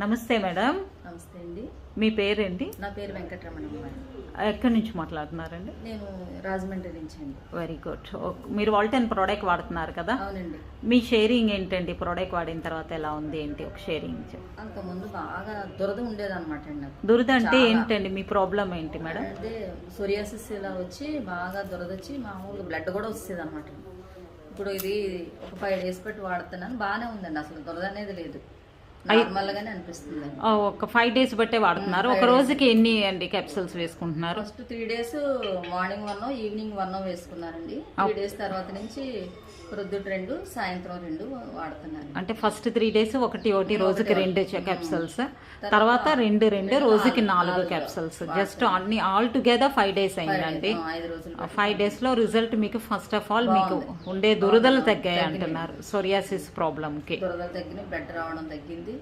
నమస్తే మేడం. నమస్తే అండి. మీ పేరేంటి? నా పేరు వెంకటరమణమ్మ. ఎక్కడి నుంచి మాట్లాడుతున్నారండి? నేను రాజమండ్రి నుంచి అండి. Very good. మీరు వాల్టన్ ప్రోడక్ట్ వాడుతున్నారు కదా? అవునండి. మీ షేరింగ్ ఏంటండి? ప్రోడక్ట్ వాడిన తర్వాత ఎలా ఉంది ఏంటి? ఒక షేరింగ్ అంతకుముందు బాగా దురద ఉండేదన్నమాట అండి నాకు. దురద అంటే ఏంటండి? మీ ప్రాబ్లం ఏంటి మేడం? అంటే సోరియాసిస్ ఇలా వచ్చి బాగా దురద వచ్చి మామూలుగా బ్లడ్ కూడా వచ్చేది అనమాట. ఇప్పుడు ఇది ఒక 5 days పెట్టి వాడుతున్నాను, బాగానే ఉందండి. అసలు దురద అనేది లేదు, నార్మల్ గానే అనిపిస్తుంది. ఒక 5 days బట్టే వాడుతున్నారు. ఒక రోజుకి ఎన్ని అండి క్యాప్సూల్స్ వేసుకుంటున్నారు? First 3 days morning 1 evening 1 వేసుకున్నారండి. 3 days తర్వాత నుంచి ప్రొద్దుట 2 సాయంత్రం 2 వాడుతున్నాను. అంటే ఫస్ట్ 3 days ఒకటి రోజుకి 2 క్యాప్సూల్స్, తర్వాత 2 రోజుకి 4 క్యాప్సూల్స్. జస్ట్ అన్ని ఆల్ టుగెదర్ 5 days అయిందండి. 5 days లో రిజల్ట్ మీకు ఫస్ట్ ఆఫ్ ఆల్ మీకు ఉండే దురదలు తగ్గాయి అంటున్నారు. సోరియాసిస్ ప్రాబ్లం కి దురదలు తగ్గినాయి, బ్లడ్ రావడం తగ్గింది.